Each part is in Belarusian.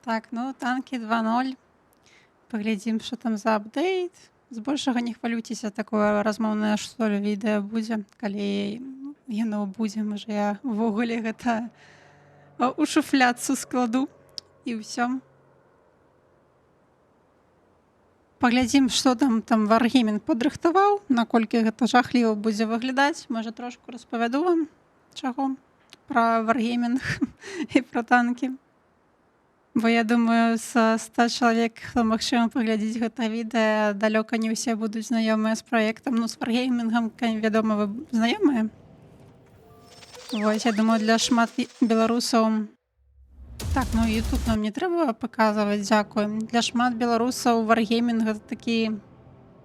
Так, ну танкі 2.0. Паглядзім, што там за апдэйт. Збольшага не хвалюйцеся, такое размоўнае што ли відэа будзе, калі яно будзе, можа я ўвогуле гэта у шуфлядцы складу і ўсё. Паглядзім, што там Wargaming падрыхтаваў, наколькі гэта жахліва будзе выглядаць. Можа трошку распавяду вам чаго пра Wargaming і пра танкі. Бо я думаю, са 100 чалавек, хто магчыма паглядзець гэта відэа, далёка не ўсе будуць знаёмыя з праектам. Ну, з Wargaming'ам, вядома, вы знаёмыя. Вось, я думаю, для шмат беларусаў. Так, ну YouTube нам не трэба паказваць, дзякуй. Для шмат беларусаў Wargaming гэта такі,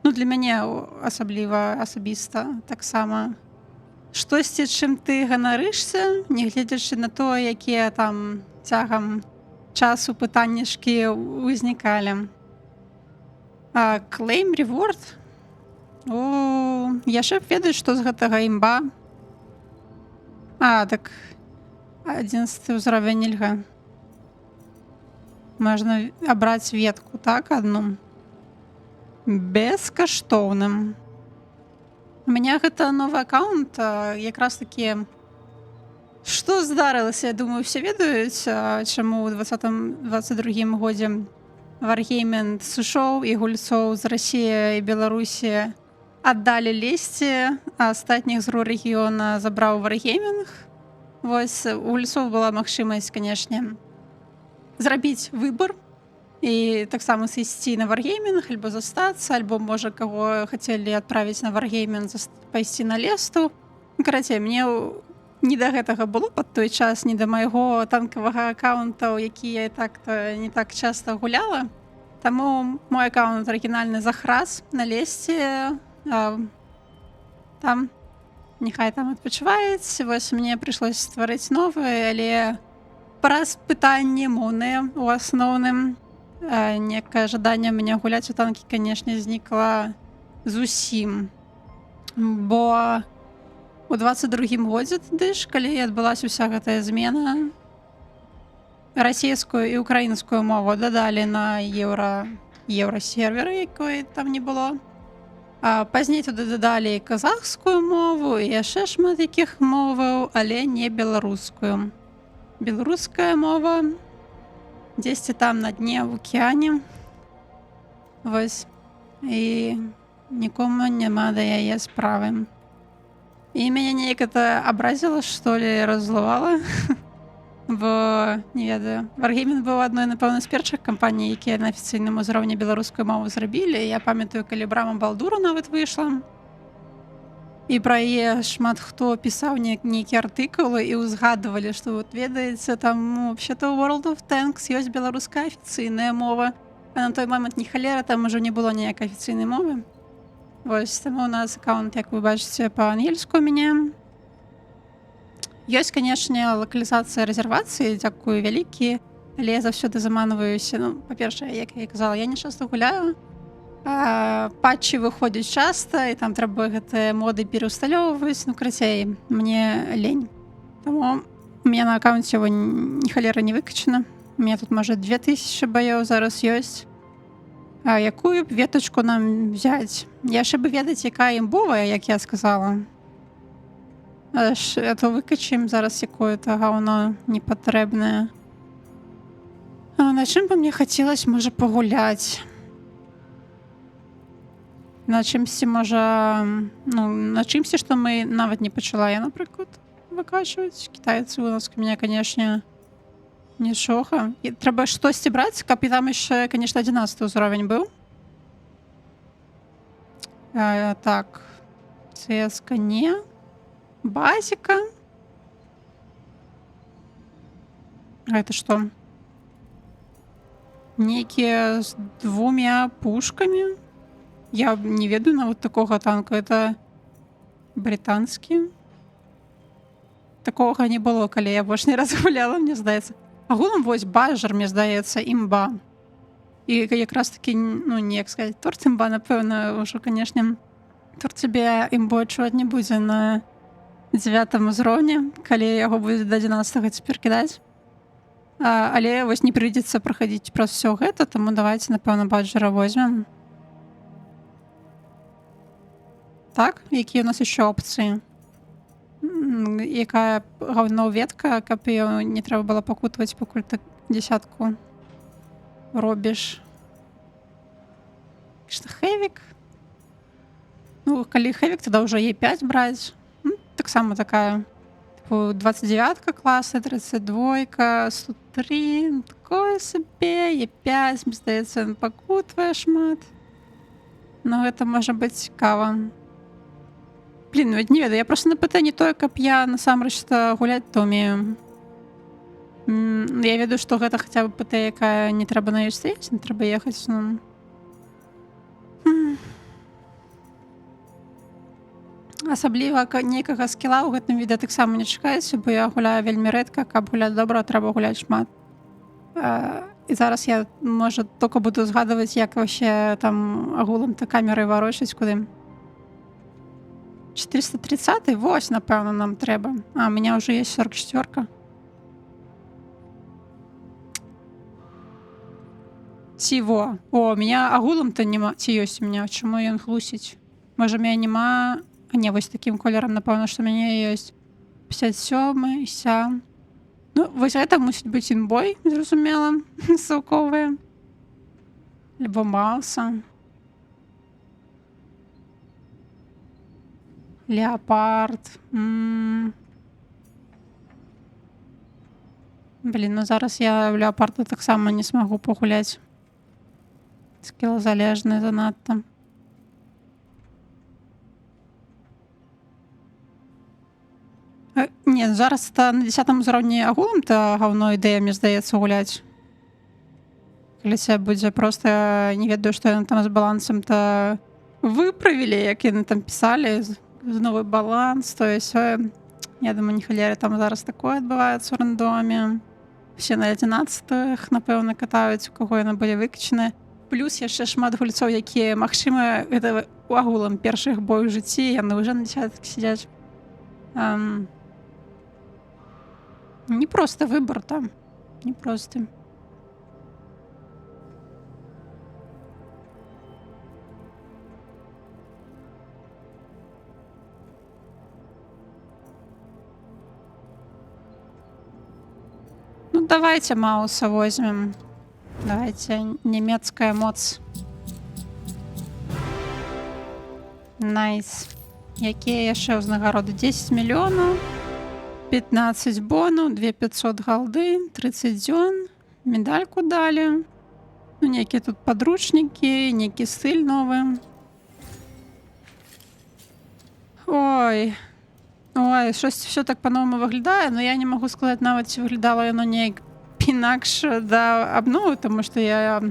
ну для мяне асабіста таксама штосьці, чым ты ганарышся, нягледзячы на тое, якія там цягам часу пытаннішкі ўзнікалі. Claim Reward? Яшчэ ведаюць, што з гэтага імба. Так 11 ўзровень нельга. Можна абраць ветку, так, адну. Бескаштоўным. У мяне гэта новы аккаунт, якраз такі. Што здарылася, я думаю, усе ведаюць, чаму ў 2022 годзе Wargaming сышоў і гульцоў з Расіі і Беларусі аддалі лесці, а астатніх з рэгіёна забраў Wargaming. Вось у гульцоў была магчымасць, канешне, зрабіць выбар і таксама сысці на Wargaming, альбо застацца, альбо, можа, каго хацелі адправіць на Wargaming, пайсці на лесту. Карацей, мне не да гэтага было пад той час, не да майго танкавага аккаунта, які я так-то не так часта гуляла. Таму мой аккаунт арыгінальны захраз на лесце. Там, няхай там адпачываюць. Вось мне прыйшлося стварыць новы, але праз пытанні моўныя у асноўным. Некае жаданне мяне гуляць у танкі, канешне, знікла зусім. Бо у 22 годзе тады ж, калі адбылася ўся гэтая змена, расійскую і украінскую мову дадалі на еўрасерверы, якой там не было. Пазней туды дадалі казахскую мову і яшчэ шмат якіх моваў, але не беларускую. Беларуская мова дзесьці там на дне в акіяне. Вось. І нікому няма да яе справы. І мяне неяк это абразіла, што ли, раззлавала. Бо, не ведаю, Wargaming быў адной, напэўна, з першых кампаній, якія на афіцыйным узроўні беларускую мову зрабілі. Я памятаю, калі Брама Балдура нават выйшла. І пра яе шмат хто пісаў нейкія артыкулы і ўзгадывалі, што вот ведаеце, там вообще-то у World of Tanks ёсць беларуская афіцыйная мова. А на той момант ні халера, там ужо не было ніякай афіцыйнай мовы. Вось, таму у нас аккаунт, як вы бачыце, па-ангельску у мяне. Ёсць, канешне, лакалізацыя рэзервацыі, дзякую вялікі, але я заўсёды заманваюся. Ну, па-першае, як я казала, я не часта гуляю. Патчы выходзяць часта, і там трэба гэтыя моды пераўсталёўваць. Ну, карацей, мне лень. Таму у мяне на аккаунце его ні халера не выкачана. У мяне тут, можа, 2000 баёў зараз ёсць. Якую б ветачку нам взяць? Яшчэ бы ведаць, якая імбовая, як я сказала. А то выкачаем зараз якое-то гаўно непатрэбнае. На чым бы мне хацелось, можа, пагуляць? На чымсьці, можа, ну, на чымсьці, што мы нават не пачала я, напрыклад, выкачваць. Кітайцы у нас, у мяне, канешне, нічога. Трэба штосьці браць, каб і там яшчэ, канешне, 11 ўзровень быў. Так, CS-ка не. Базіка. Гэта што? Нейкія з 2 пушкамі. Я не ведаю нават такога танка. Это брытанскі. Такога не было, калі я больш не раз гуляла, мне здаецца. Агулам, вось, бажар, мне здаецца, імба. І якраз такі, ну, неяк сказаць, торт імба, напэўна, ўжо, канешне, торт цябе імбу адчуваць не будзе на 9 узроўні, калі яго будзе да 11 цяпер кідаць. Але вось не прыйдзецца праходить праз все гэта, таму давайте, напэўна, баджера возьмем. Так, якія у нас еще опцыі? Якая гаўно ветка, каб ее не трэба было пакутаваць, пакуль ты 10 робіш. Хэвік. Ну, калі хэвік, тогда ўжо Е5 браць. Таксама такая 29 класа, 32, 103, такое сабе, Е5, мне здаецца, ён пакутвае шмат. Но гэта можа быць цікава. Блин, ну не ведаю, я просто на ПТ не тое, каб я насамрэч гуляць то умею. Я ведаю, што гэта хаця бы ПТ, якая не трэба на ёй стаіць, не трэба ехаць. Асабліва нейкага скіла ў гэтым відэа таксама не чакаецца, бо я гуляю вельмі рэдка, каб гуляць добра, трэба гуляць шмат. І зараз я, можа, толькі буду згадваць, як вообще там агулам-то камерай варочаць куды. 430, вось, напэўна, нам трэба. У меня ўжо есть 44. Ціво. О, у меня агулам-то нема. Ці ёсць у меня, чаму ён хлусіць? Можа, у меня нема... не, вось таким колерам, напэўна, што у мяне ёсць 57, ся. Ну, вось гэта мусіць быць інбой, зразумела, саўковая. Либо Мауса. Леопард. Блин, ну зараз я в Леопарда таксама не смогу пагуляць. Скілазалежны занадта. Не, зараз на 10 узроўні агулам-то гаўно ідэя, мне здаецца, гуляць. Калі це будзе просто, не ведаю, што яны там з балансам-то выправілі, як яны там пісалі, новый баланс, то есть, я думаю, не халеры, там зараз такое адбываецца ў рандоме. Все на 11-х, напэўна, катаюць, у каго яны былі выкачаны. Плюс яшчэ шмат гульцоў, якія, магчыма, гэта агулам першы іх бой у жыцці, яны ўжо на 10-х сядзяць. Не просто выбор там, не просто. Ну, давайте Мауса возьмем. Давайте, немецкая моц. Найс. Якія яшчэ ўзнагароды? 10 мільёнаў, 15 бону, 2500 галды, 30 дзён, медальку далі. Ну, нейкія тут подручнікі, нейкі стыль новы. Ой, щось все так по-новому виглядає, но я не можу сказати навіть, чи виглядало воно неяк інакш до обнови, тому що я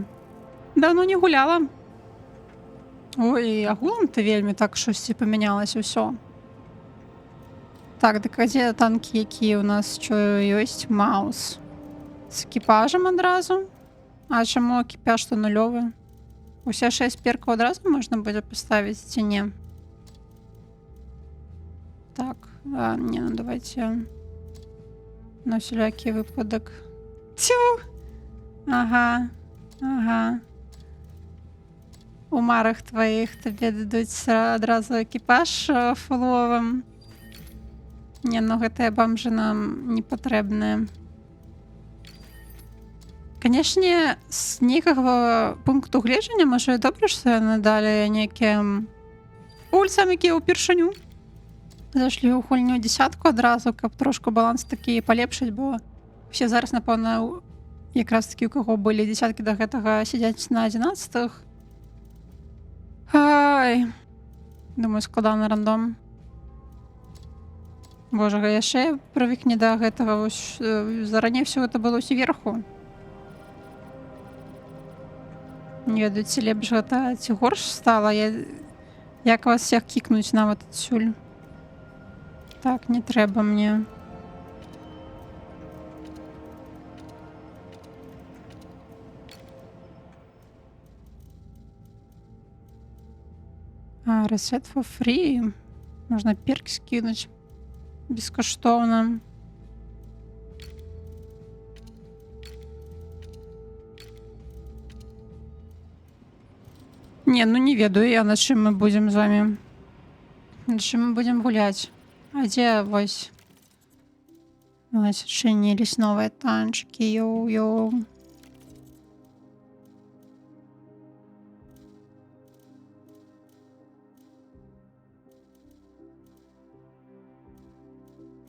давно не гуляла. Ой, агулам-то вельмі так щось помінялося все. Так, так де танки, які у нас що ёсць? Маус. З екіпажем одразу. А чому екіпаж то нульовий? Усе 6 перків одразу можна буде поставити, ці ні? Так, не, ну давайте на всілякий випадок. Тю! Ага, ага. У марах твоїх тобі дадуть одразу екіпаж фуловим. Не, ну гэтыя бомжи нам не патрэбныя. Канешне, з нейкага пункту гледжання, можа, і добра, што яны далі нейкія ульцам, якія ўпершыню зашлі ў гульню 10-ку адразу, каб трошку баланс такі палепшыць, бо все зараз, напэўна, якраз такі, у каго былі 10-кі да гэтага, сядзяць на 11-х. Ай, думаю, складаны рандом. Боже, яшчэ прывыкне да гэтага. Зараней все гэта было зверху. Не ведаю, ці лепш гэта, ці горш стала. Як вас всех кікнуць нават адсюль? Так, не трэба мне. Reset for free. Можна перк скинуть. Бескоштовно. Не, ну не ведаю я, над чым мы будзем з вамі. Над чым мы будзем гуляць. А дзе вось адчынілись новыя танчыкі, ёу-ёу.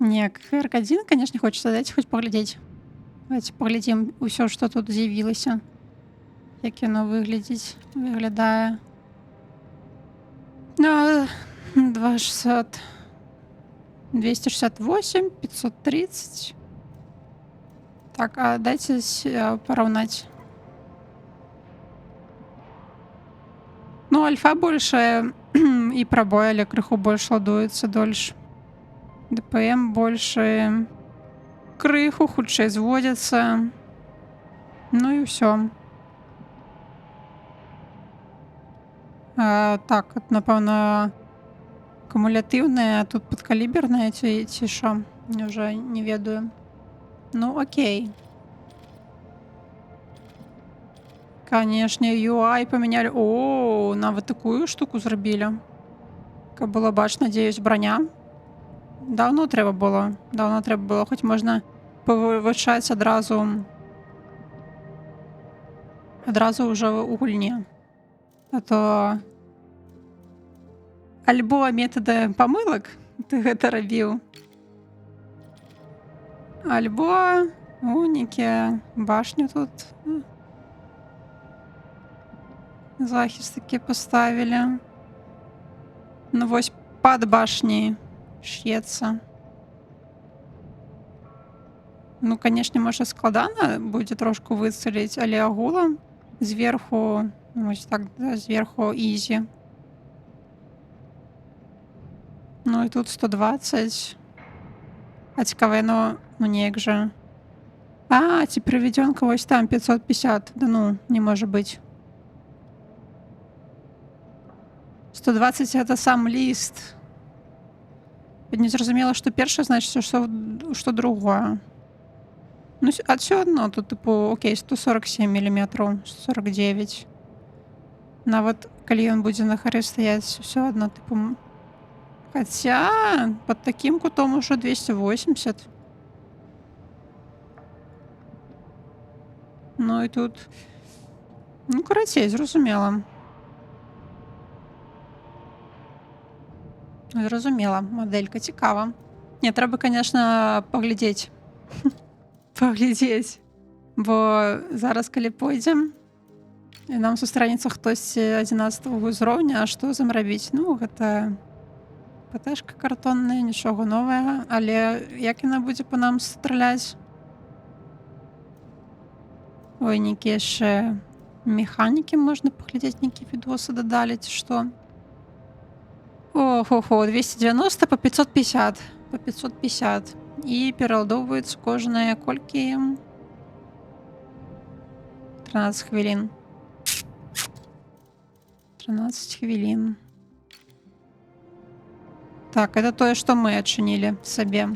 Не, QR1, конечно, хочется, дайте хоть поглядеть. Давайте поглядим усё, что тут з'явілася. Як яно выглядае. 260, 268, 530. Так, а дайте поравнать. Ну, альфа больше и пробой, але крыху больше ладуецца дольше. ДПМ больше, крыху хутчэй зводзяцца. Ну і ўсё. Так, от, напэўна, кумулятыўныя, тут падкаліберныя ці што? Уже не ведаю. Ну, окей. Канешне, UI памянялі. О, нават такую штуку зрабілі. Каб было бачна, дзе ёсць браня. Даўно трэба было. Хоць можна павывучаць адразу ўжо ў гульне. А то альбо метады памылак ты гэта рабіў, альбо унікі башню тут захіст такі паставілі. Ну вось пад башняй ш'ецца. Ну, канешне, можа складана будзе трошку выцэліць, але агулам зверху, вось так, да, зверху ізі. Ну і тут 120. А цікава, ну неяк жа. А, ці прыведёнка вось там 550. Да ну, не можа быць. 120 это сам ліст. Незразумела, што першае, значыць, што другое. Ну, а всё адно, тут, типу, окей, 147 мм, 149. Нават, калі ён будзе на хары стаяць, всё адно, типу... Хаця, пад такім кутом ужо 280. Ну, і тут... Ну, карацей, зразумела. Зразумела, мадэлька цікава. Не, трэба, конечно, паглядзець. Паглядзець. Бо зараз, калі пойдзем, і нам сустрэнецца хтосьці 11-го ўзроўня, а што з ім рабіць? Ну, гэта ПТшка картонная, нічога новага, але як яна будзе па нам страляць? Ой, нейкія яшчэ механікі можна паглядзець, нейкія відосы дадалі, ці што? Ого, 290 по 550. По 550. І пераладоўваецца кожныя колькі? 13 хвілін. 13 хвілін. Так, это тое, што мы адчынілі сабе.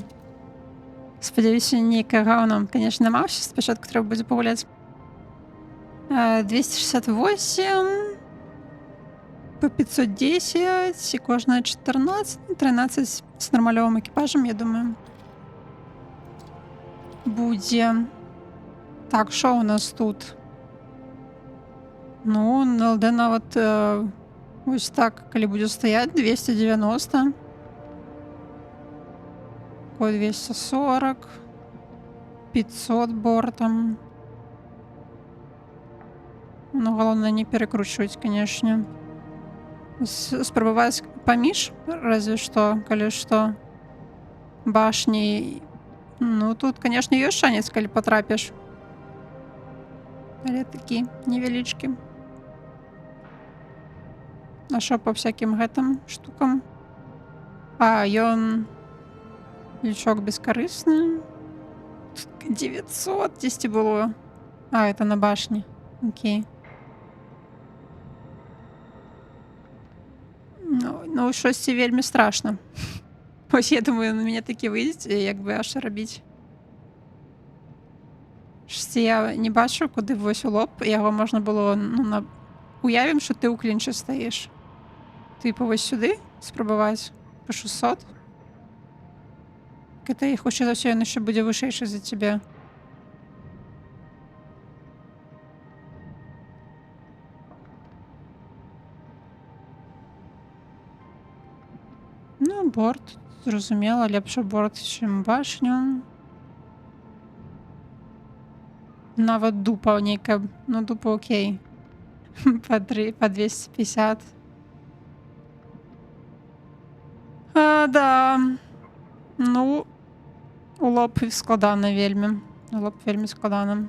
Спадзяюся, нейкае гаўно, конечно, няма. Спачатку трэба будзе пагуляць. 268 по 510 і кожная 14, 13 з нармалёвым экіпажам, я думаю. Будзе. Так, што ў нас тут? Ну, НЛД нават ось так, калі будзе стаяць, 290. Такой 240. 500 бортам. Ну, галоўнае не перакручваць, канешне. Спрабаваць паміж, разве што, калі што, башні. Ну, тут, канешне, ёсць шанец, калі патрапіш. Але такі невялічкі. А што па всякім гэтым штукам? А, ён... Лічок бескарысны. 900 дзесьці было. А, это на башні. Окей. Ну, щосьці вельмі страшна. Ось, я думаю, на мяне такі выйдзець, як бы аж рабіць. Шці я не бачу, куды вось у лоб. Яго можна было, ну, Уявім, що ти у клінчі стоїш. Типу, ось сюди спробувати по 600. Китай, хоче за все, він ще буде вишейший за тебе. Ну, борт, зрозуміло, лепше борт, чим башню. Навіть дупа ніяка, ну дупа окей. По 250. Да. Ну, лоб складано вельми. Лоб вельми складано.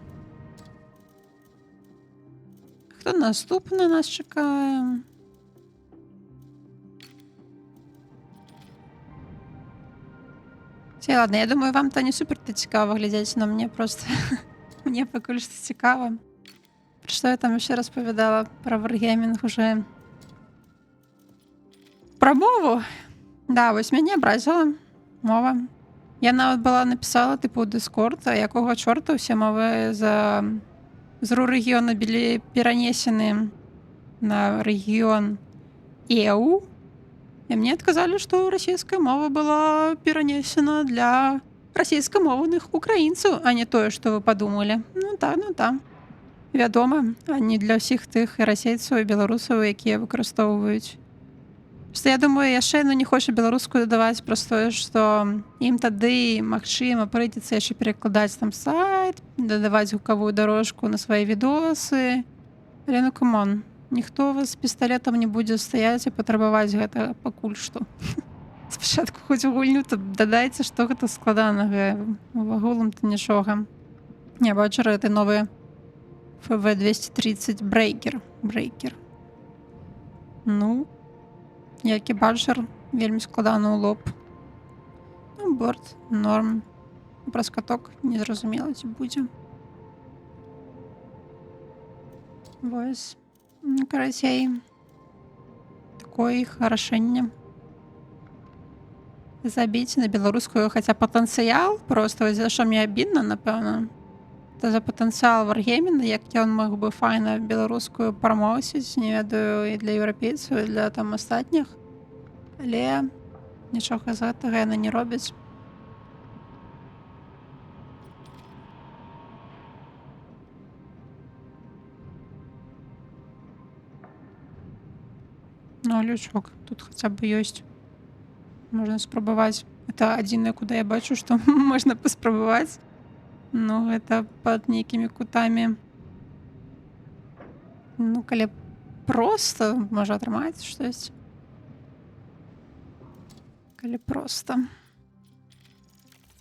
Хто наступний нас чекає? Все, ладно, я думаю, вам то не супер-то цікаво глядеть, но мені просто... Мені поки що цікаво. Про що я там ще розповідала? Про Wargaming уже. Про мову? Да, ось мене образила мова. Я навіть була написала, типу, у Discord, а якого чорта всі мови з регіону були перенесені на регіон ЕУ. И мне отказали, что российская мова была перенесена для российскомовных украинцев, а не то, что вы подумали. Ну так. Вядома, а не для всіх тих і расейців, і білорусів, які використовують. Просто я думаю, яшчэ не хоча беларускую дадаваць просто, што ім тады магчыма прыйдзецца яшчэ перакладаць там сайт, дадаваць гукавую дорожку на свае відосы. Але ну камон, ніхто вас з пісталетам не будзе стаяць і патрабаваць гэта пакуль што. Спачатку хоць у гульню, то дадайце, што гэта складанага. В агулам-то нічога. Не, бачу, гэты новы FV230 Breaker. Ну, які баджер, вельмі складаны ў лоб. Ну, борт, норм. Праз каток незразумела, ці будзе. Вось. Ну, карацей, такое іх рашэнне. Забіць на беларускую, хаця патэнцыял, просто за што мне абідна, напэўна. Это за патэнцыял Wargaming, як ён мог бы файна беларускую прамоўсіць, не ведаю, і для еўрапейцаў, і для там астатніх. Але нічога з гэтага яны не робяць. Ну, лючок тут хаця б ёсць. Можна спрабаваць. Это адзінае, куды я бачу, што можна паспрабаваць. Ну, гэта пад нейкімі кутамі. Ну, калі проста, можа атрымаць штось. Калі проста.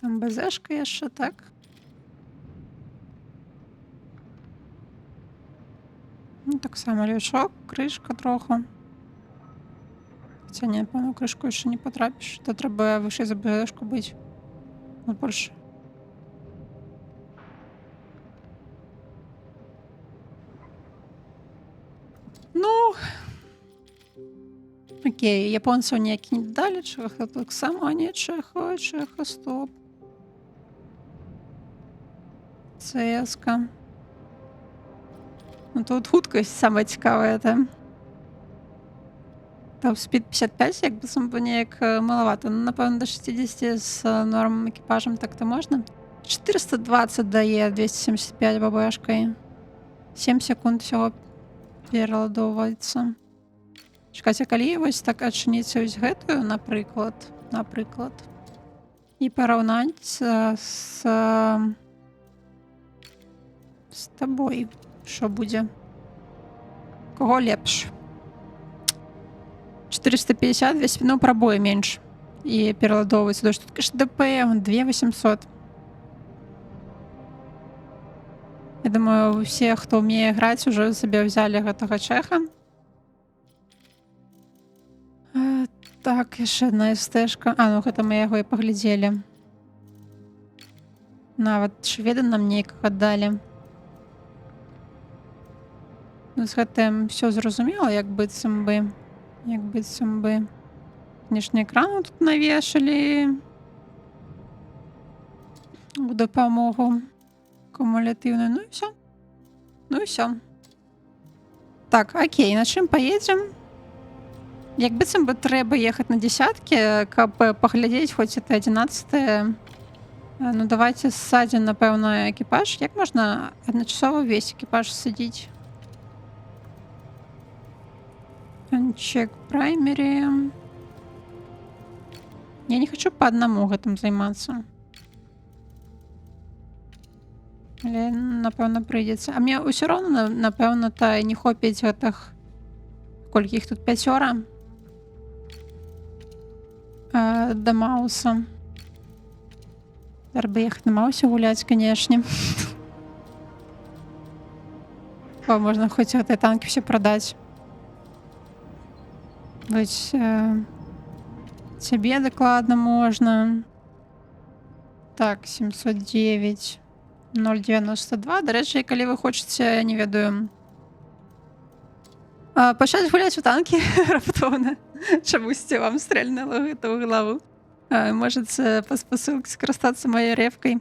Там БЗшка яшчэ, так? Ну, таксама лючок, крышка троху. Хаця не, пэўна, крышку яшчэ не патрапіш. То трэба вышэй за БЗшку быць. Ну, больш. Ну, окей, японцаў ніякі не далі, чэха таксама, не чэха, стоп. ЦС-ка. Ну, тут хуткасць самая цікавая, там. Там спід 55, як бы сам неяк малавата. Ну, напэўна, до 60 з нормам екіпажам так-то можна. 420 дае 275 бабэшкай. 7 секунд всього пераладоўваецца. Чакайце, калі вось так адчыніць ось гэтую, напрыклад, і параўнаць з табой, што будзе? Кого лепш? 450, 200, ну, прабой менш. І пераладоўваецца. Тут, конечно, ДПМ 2800. Я думаю, усе, хто ўмее граць, уже сабе взялі гэтага чэха. Так, яшчэ одна СТ-шка. А, ну гэта мы яго і паглядзелі. Нават шведы нам нейкага далі. Ну, з гэтым все зразумела, як быццам бы. Конечно, экрану тут навешалі. У дапамогу. Кумулятыўную. Ну і все. Так, окей, на чым паедзем? Як быццам бы трэба ехаць на дзясяткі, каб паглядзець хоць это 11. Ну давайте ссадзім, напэўна, экіпаж. Як можна адначасова ўвесь экіпаж садзіць? Uncheck primary. Я не хочу па аднаму гэтым займацца. Але, напэўна, прыйдзецца. А мне ўсё роўна, напэўна, та не хопіць гэтых... Колькі іх тут 5? Да Мауса. Зараз бы ехаць на Маусе гуляць, канешне. Бо можна хоць гэтыя танкі ўсе прадаць. Вось цябе дакладна можна. Так, 709 092. Дарэчы, калі вы хочаце, не ведаю, пачаць гуляць у танкі раптоўна, чамусьці вам стрэльнула гэта ў галаву, можаце па спасылке скарыстацца маёй рэвкай.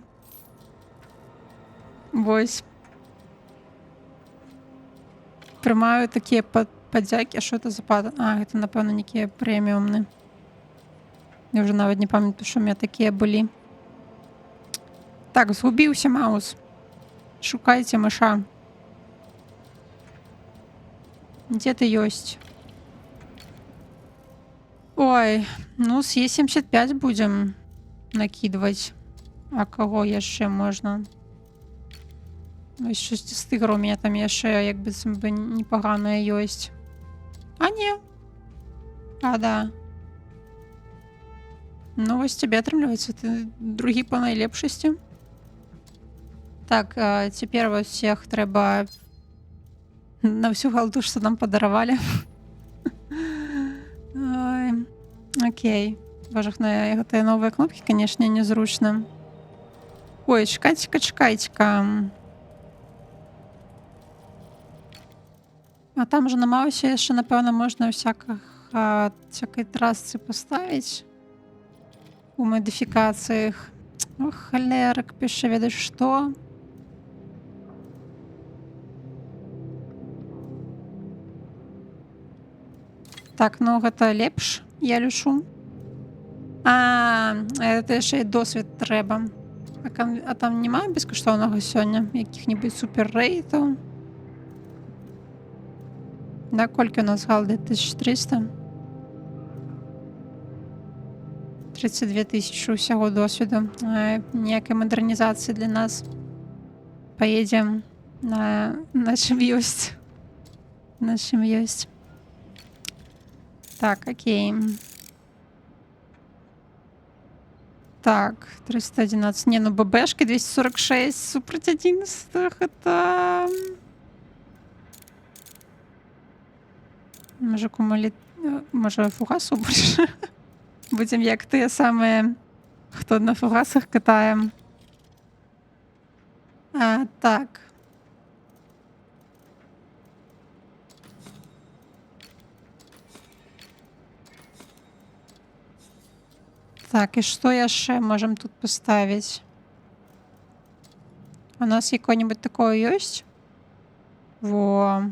Вось. Прымаю такія падзякі. А што это за пад... гэта, напэўна, нейкія прэміумны. Я ўжо нават не памятаю, што ў мяне такія былі. Так, згубіўся Маус. Шукайце мыша. Дзе ты ёсць? Ой, ну з Е75 будзем накідваць. А каго яшчэ можна? Вось штосьці з тыгра у мяне там яшчэ як быццам бы непаганае ёсць. А не. Да. Ну вось цябе атрымліваецца, ты другі па найлепшасці. Так, цяпер вас всех трэба на всю галду, што нам падаравалі. Окей. Божахна, гэтыя новыя кнопкі, канешне, незручна. Ой, чакайце-ка. А там же на Маусе яшчэ, напэўна, можна всякай трасцы паставіць у мадыфікацыях. Ох, халерак, піша, ведаеш што? Так, ну гэта лепш, я лічу. Это яшчэ і досвед трэба. А там няма бескаштоўнага сёння? Якіх-небудзь суперрэйтаў? Да, колькі у нас галды? 1300? 32 тысячи ўсяго досведу. Ніякай мадэрнізацыі для нас. Паедзем на чым ёсць. На чым ёсць. Так, окей. Так, 311. Не, ну ББшки 246 супраць 11. Это... Можа, Можа, фугасу больше? Будзем як тыя самыя, хто на фугасах катаем. Так. Так, і што яшчэ можам тут паставіць? У нас якое-нибудь такое ёсць? Во.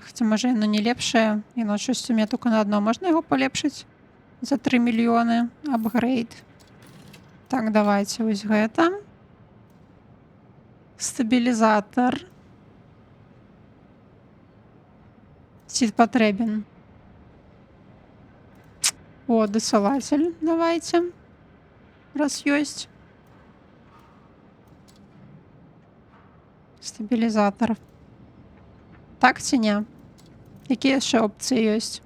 Хаця, можа, яно не лепшае. Яно щось у мяне толькі на адно. Можна яго палепшыць? За 3 мільёны. Апгрейд. Так, давайте вось гэта. Стабілізатор. Ці патрэбен? О, досылатель давайте. Раз ёсць. Стабілізатор. Так ці не? Якія яшчэ опцыі ёсць?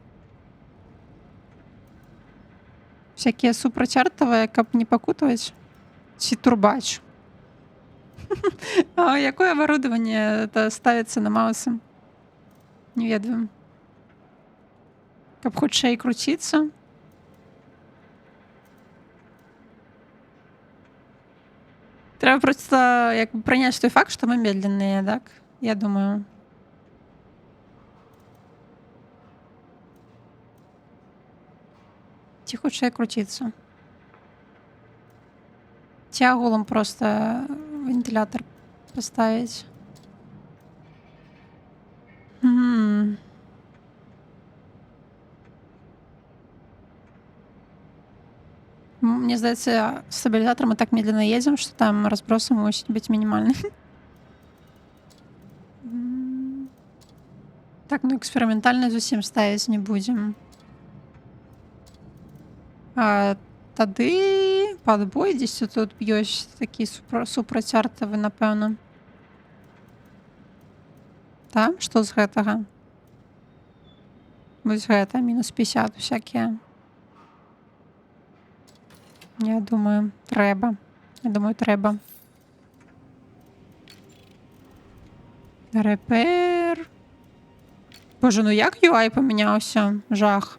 Всякие супрацяртавыя, каб не пакутаваць? Ці турбач? Якое оборудование это ставится на Маусе? Не ведаю. Каб хутчэй круціцца? Трэба просто як бы прыняць той факт, што мы медленныя, так? Я думаю. Ці хутчэй круціцца? Ці агулам просто вентилятор поставить? Мне здаецца, стабілізатор мы так медленно едзем, што там разбросы мусіць быць мінімальны. Так, ну эксперыментальна зусім ставіць не будзем. Тады падбой дзесьці тут ёсць такі супрацяртавы, напэўна. Там, што з гэтага? Вось гэта, мінус 50 усякія. Я думаю, трэба. Рэпер. Боже, ну як UI памяняўся? Жах.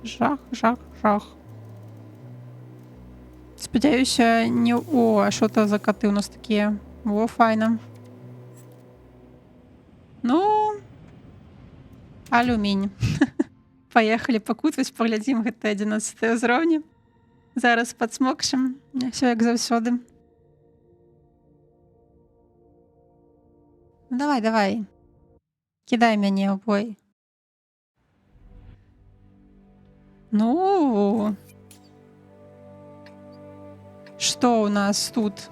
Жах. Спадзяюся, не... О, а што то за каты у нас такія? О, файна. Ну, алюмінь. Паехалі пакутваць, паглядзім гэта 11 ўзроўні. Зараз падсмокчым. Всё як заўсёды. Давай. Кідай мяне ў бой. Ну, што ў нас тут?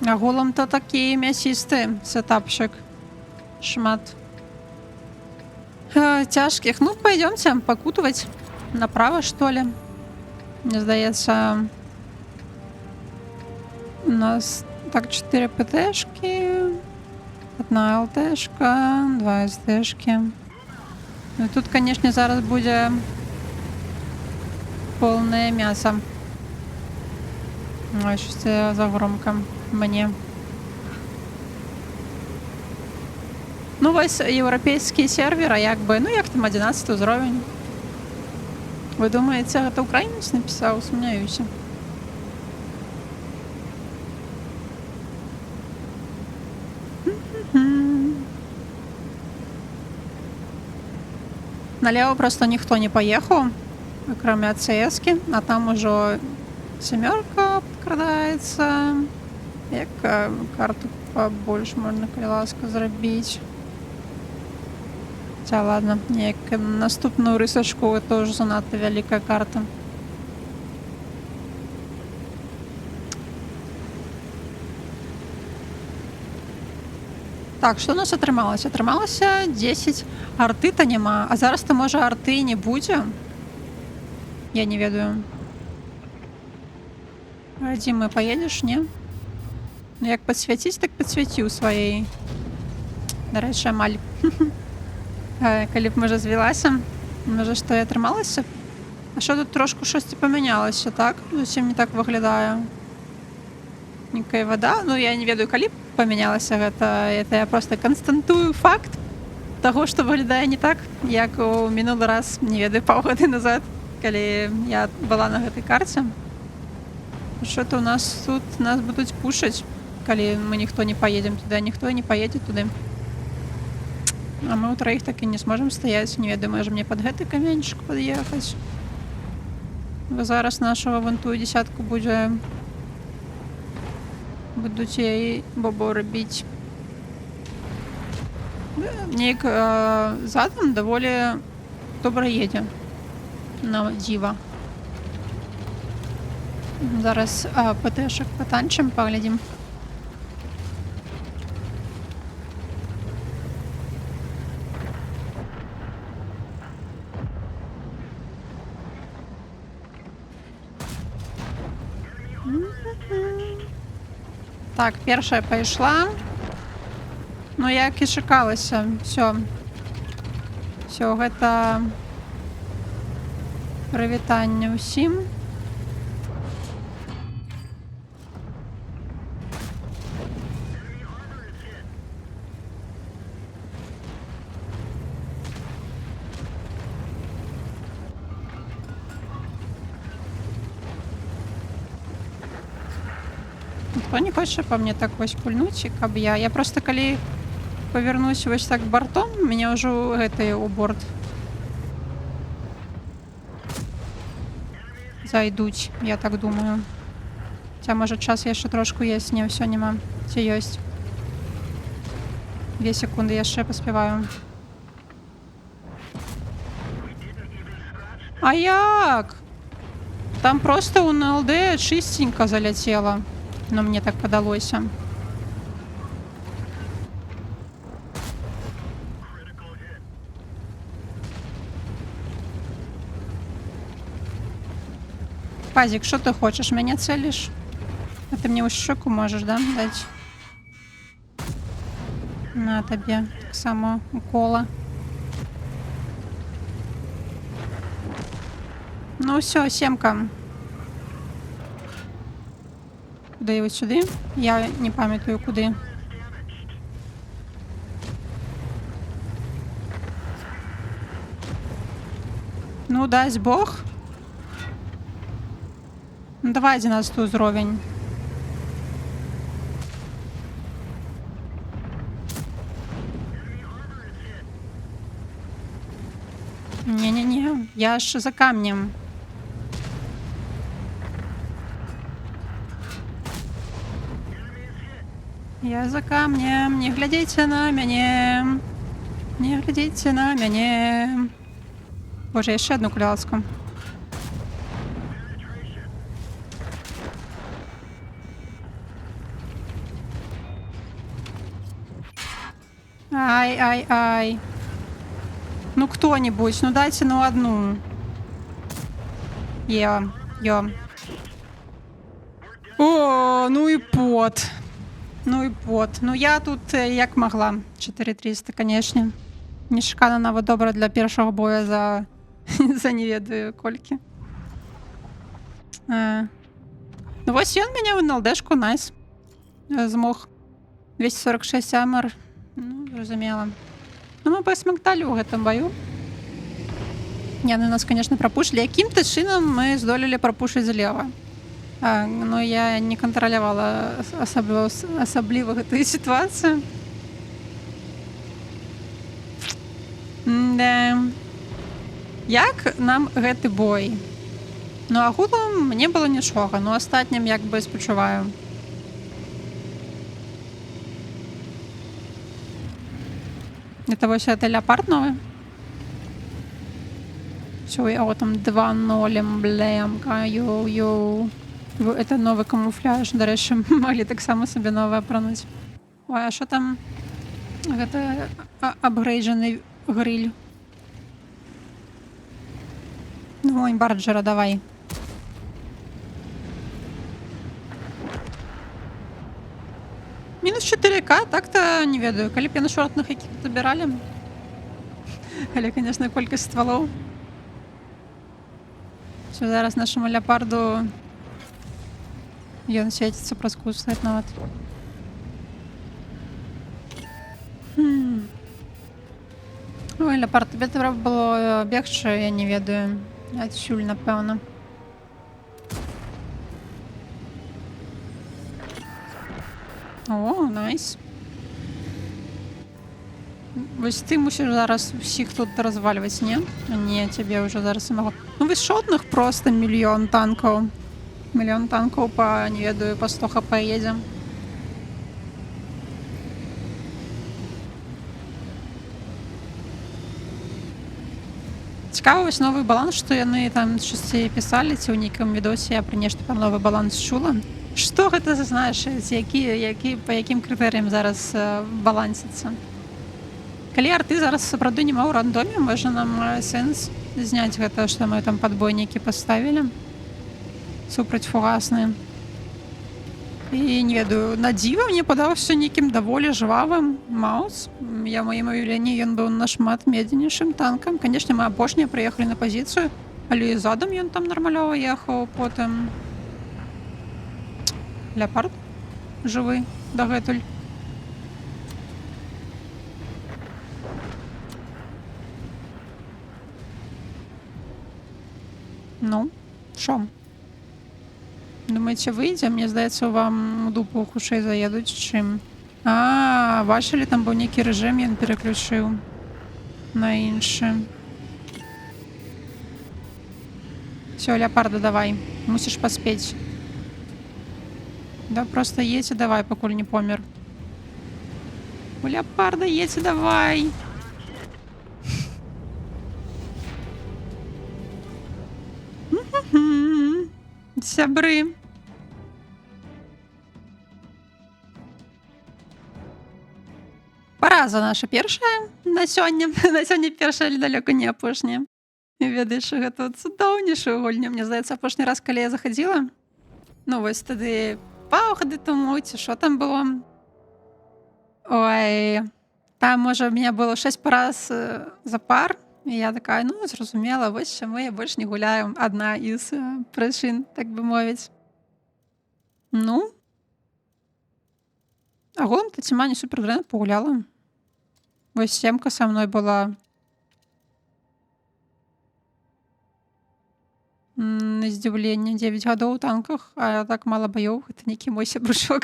А голам-то такі мясісты сетапчык. Шмат. Цяжкіх. Ну, пойдёмце пакутваць. Направо, што ли? Мне здаецца, у нас так 4 ПТшки, 1 ЛТшка, 2 СТшки. Ну і тут, канешне, зараз будзе полное мясо. Ой, щось це за громко мне. Ну, вось еўрапейскі сервер, а як бы, ну як там 11 ўзровень. Вы думаеце, гэта украінец напісаў? Сумняюся. Налево просто ніхто не паехаў, акрамя ЦС-кі, а там ужо семёрка падкрадаецца. Як карту побольш можна, калі ласка, зрабіць. Хотя, ладно, неяк наступную рысачку это ўжо занадта вялікая карта. Так, што у нас атрымалася? Атрымалася 10. Арты-то няма. А зараз-то, можа, арты не будзе? Я не ведаю. Радзім, мы поедзеш, не? Ну, як падсвяціць, так падсвяці ў сваёй. Дарэчы, амаль. Калі б, можа, звілася, можа, што і атрымалася? А що тут трошку щось памянялася, так? Зусім не так выглядае. Некая вода. Ну, я не ведаю, калі б памянялася гэта. Это я просто константую факт таго, што выглядае не так, як у мінулы раз, не ведаю, паўгоды назад, калі я была на гэтай карце. Що-то у нас тут нас будуць пушаць, калі мы ніхто не поедем туды, ніхто не поедзе туды. А мы ў траіх так і не сможам стаяць. Не ведаю, можа мне пад гэты каменьчык пад'ехаць. Бо зараз нашого вон тую десятку будзе будуць яй бобо рабіць. Неяк задам даволі добра едзе на дзіва. Зараз ПТшек патанчым, паглядзім. Так, першая пайшла. Ну, як і чакалася. Всё, гэта прывітанне ўсім. Ніхто не хоча па мне так вось пульнуць, каб я просто калі павернусь вось так бортом, мяне ўжо гэтыя ў борт зайдуць, я так думаю. Хаця, можа, час яшчэ трошку ёсць, не ўсё няма. Ці ёсць? 2 секунды яшчэ паспяваю. А як? Там просто у НЛД чистенько заляцела. Но мне так падалося. Пазик, что ты хочешь? Меня целишь? А ты мне щеку можешь, да, дать? На тебе так само укола. Ну все, семка. Куди його сюди? Я не пам'ятаю куди. Ну, дасть Бог. Ну, давай 11 уровень. Не-не-не, я ж за камнем. Я за камнем, не глядите на мяне. Не глядите на мяне. Боже, еще одну кляску. Ай-ай-ай. Ну кто-нибудь, ну дайте ну одну. Йо. О, ну и пот. Ну і пот. Ну я тут як могла. 4300, конечно. Не шикана нават добра для першого боя за за не ведаю колькі. Ну вось ён мяне в НЛДшку, найс. Змог. 246 амар. Ну, зразумела. Ну мы пасмакталі ў гэтым баю. Яны нас, конечно, прапушылі. Якім-то чынам мы здолелі прапушыць злева. Но я не контролявала асабліва гэтую сітуацыю. Да. Як нам гэты бой? Ну, агулам мне было нічога, но астатнім як бы спачуваю. Это вось это леопард новый? Всё, я вот там 2-0, блемка, йоу-йоу. Это новый камуфляж, до рэчы, маглі таксама сабе новае апрануць. Ой, а що там? Гэта апгрейджаны гриль. Ну, ой, барджера, давай. Мінус 4К, так-то не ведаю. Калі б я на шортных якіх забіралі. Але, конечно, колькасць стволов. Все, зараз нашему леопарду ён свеціцца праз куслет нават. Ой, леопард, тебе трэба было бегчы, я не ведаю. Адсюль, напэўна. О, найс. Вось ты мусіш зараз усіх тут развальваць, не? Не, тебе уже зараз самого. Ну вы шотных просто мільён танкаў. Мільён танкаў па, не ведаю, па 100 хп едзе. Цікавы вось новы баланс, што яны там часцей пісалі, ці ў нейкім відосе я пра нешта пра новы баланс чула. Што гэта значыць, па якім крытэрыям зараз балансіцца? Калі арты зараз сапраўды няма ў рандоме, можа нам мае сэнс зняць гэта, што мы там падбойнікі паставілі супраць фугасны. І не ведаю, на дзіва мне падаўся нейкім даволі жвавым маус. Я ў маім уяўленні ён быў нашмат медленнейшым танкам. Канешне, мы апошнія прыехалі на пазіцыю, але і задам ён там нармалёва ехаў. Потым леопард жывы дагэтуль. Ну, шо? Думаеце, выйдзе? Мне здаецца, вам у дупу хутчэй заедуць, чым... А, бачылі, там быў нейкі рэжым, ён пераключыў на іншы. Всё, леопарда, давай. Мусіш паспець. Да, просто едзь і давай, пакуль не помер. У леопарда едь давай. Мгм. Сябры. Параза наша першая на сёння. На сёння першая, але далёка не апошняя. Ведаеш, што гэта цудоўнейшая гульня. Мне здаецца, апошні раз, калі я захадзіла, ну вось тады паўгады таму ці што там было. Ой, там можа у меня было 6 параз запар. І я такая, ну зразумела, вось чаму я больш не гуляю. Адна із прычын, так бы мовіць. Ну, агулам то ціма не супер дрэнна пагуляла. Вось семка са мной была. На здзіўленне 9 гадоў у танках, а так мала баёў. Гэта нейкі мой сябручок.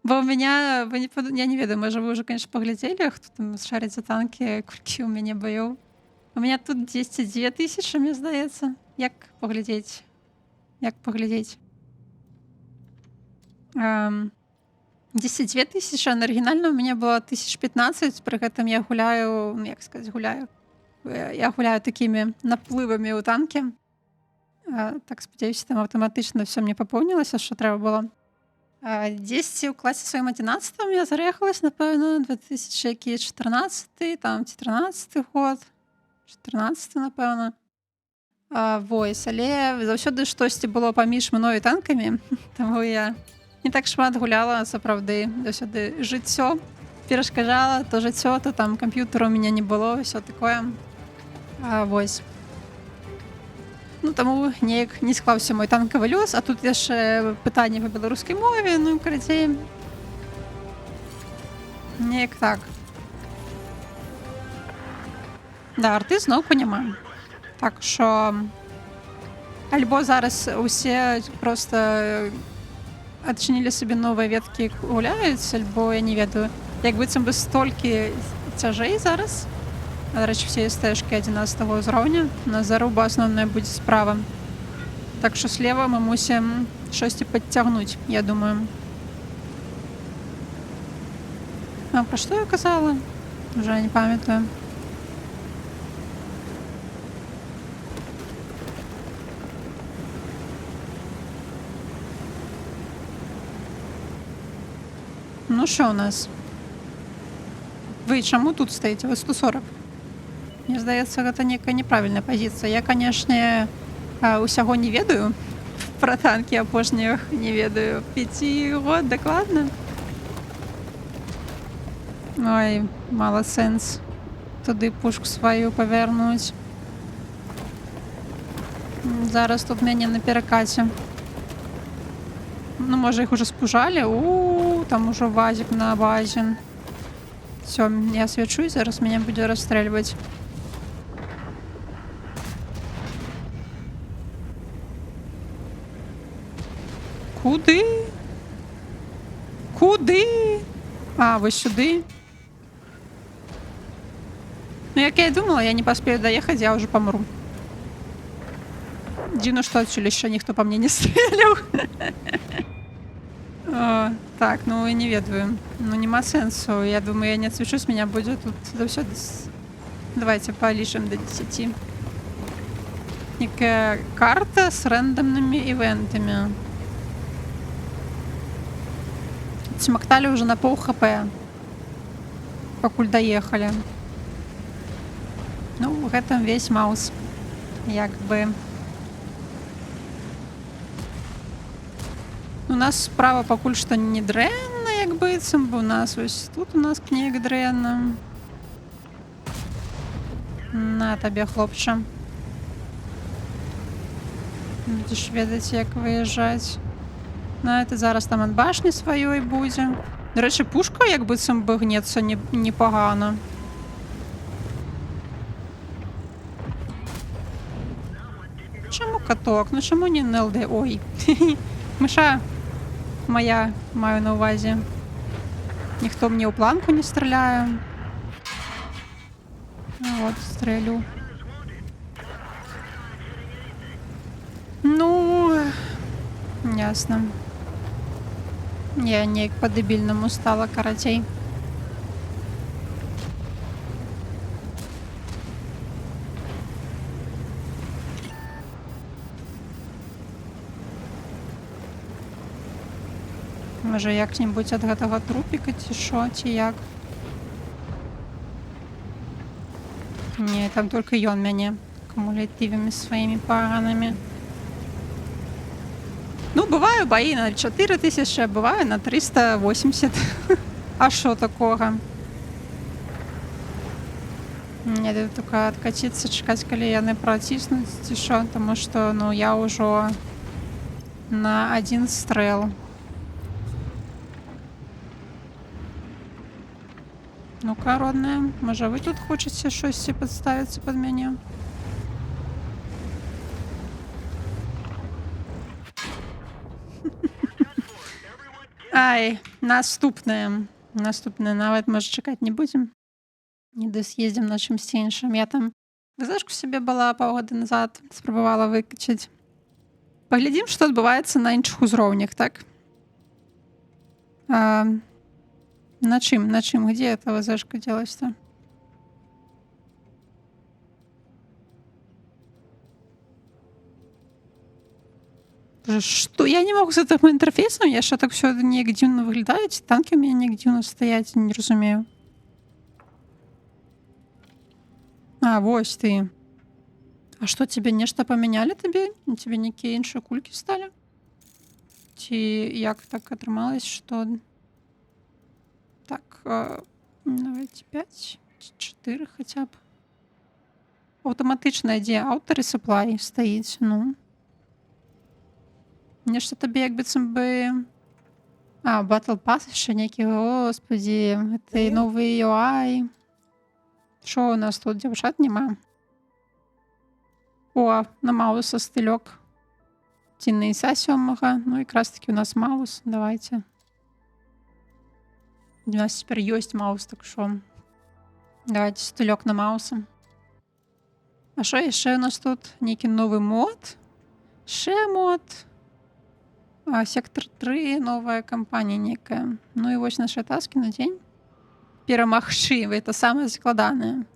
Бо у меня, вы не я не ведаю, можа вы ўжо, канешне, паглядзелі, хто там шарыць за танкі, колькі ў мяне баёў. У меня тут 10 тысячи, мне здаецца. Як паглядзець? Як паглядзець? 10 тысячи, а на арыгінальна у меня было 1015. Пры гэтым я гуляю, ну як сказаць, гуляю. Я гуляю такімі наплывамі ў танкі. Так, спадзяюся, там аўтаматычна ўсё мне папоўнілася, што трэба было. Дзесьці ў класе сваім 11 я зарэхалась, напэўна, 2014, там, 14 год. 14, напэўна. Вось, але заўсёды штосьці было паміж мною і танкамі, таму я не так шмат гуляла, сапраўды. Заўсёды жыццё перашкаджала, то жыццё, то там камп'ютара ў мяне не было, ўсё такое. Вось. Ну, таму неяк не склаўся мой танкавы лёс, а тут яшчэ пытанне па беларускай мове, ну, карацей. Неяк так. Да, арты зноўку няма. Так што альбо зараз усе проста адчынілі сабе новыя веткі, гуляюць, альбо я не ведаю, як быццам бы столькі цяжэй зараз. Дарэчы, все стэшкі 11 ўзроўня. У нас заруба асноўная будзе справа. Так што слева мы мусім штосьці падцягнуць, я думаю. А пра што я казала? Уже не памятаю. Ну що у нас? Вы чаму тут стаіце? Вы 140. Мне здаецца, гэта некая неправільная пазіцыя. Я, канешне, усяго не ведаю. Пра танкі апошніх не ведаю. 5 год дакладна. Ой, мала сэнс туды пушку сваю павярнуць. Зараз тут мяне на перакаце. Ну, можа, іх уже спужалі. Там ужо вазік на базе. Всё, я свячусь, зараз мяне будзе расстрэльваць. Куды? Куды? Вось сюды. Ну, як я і думала, я не паспею даехаць, я ўжо памру. Дзіўна, што адсюль яшчэ ніхто па мне не стрэляў. Так, ну, не ведаю. Ну, нема сэнсу. Я думаю, я не отсвечусь, меня будет тут заўсёды... Давайте полишим до 10. Некая карта с рандомными ивентами. Смактали уже на пол хп. Пакуль доехали. Ну, в этом весь маус. Як бы... У нас справа пакуль што не дрэнна, як быццам, бо у нас вось тут у нас кніг дрэнна. На табе, хлопча. Будзеш ведаць, як выязджаць. Ну, это зараз там ад башні сваёй будзе. Дарэчы, пушка як быццам бы гнецца непагана. Чаму каток? Ну чаму не НЛД? Ой. Мыша моя, маю на увазе. Ніхто мне ў планку не страляе. Вот, стрелю. Ну, ясно. Я неяк по-дэбільнаму стала, карацей. Можа як-небудзь ад гэтага трупіка ці што, ці як. Не, там только ён мяне кумулятывамі сваімі паранамі. Ну, бываю баі на 4000, а бываю на 380. А што такога? Не, тут только откатиться, чекать, калі яны праціснуць, ці што, таму што, ну, я ўжо на один стрэл. Ну-ка, родная, можа вы тут хочаце штосьці падставіцца пад мяне? Ай, наступнае. Наступнае нават, можа, чакаць не будзем. Не дас'ездзім на чымсьці іншым. Я там вызначку сябе была паўгода назад, спрабавала выкачаць. Паглядзім, што адбываецца на іншых узроўнях, так? На чым? Где эта вызначка делась-то? Што? Я не могу з гэтым інтэрфейсам, я що так все неяк дзіўна выглядаюць, танкі ў мяне неяк дзіўна стаяць, не разумею. А, вось ты. А што, тебе нешта памянялі табе? Тебе нейкія іншыя кулькі сталі? Ці як так атрымалось, што... Так, давайте 5, 4 хаця б. Аўтаматычна ідзе аўтар і саплай стаіць, ну. Нешта табе як быццам бы... А, Battle Pass яшчэ нейкі, господі, гэта новы UI. Що у нас тут, дзяўчат няма? О, на Мауса стылёк. Ці на Іса 7. Ну, якраз таки у нас Маус. Давайте. У нас цяпер ёсць Маус, так що. Давайте стылёк на Мауса. А що яшчэ у нас тут? Нейкі новы мод. Ще мод. Сектор 3, новая кампанія некая. Ну і вось нашы таскі на дзень. Перамагчы, это самае складанае.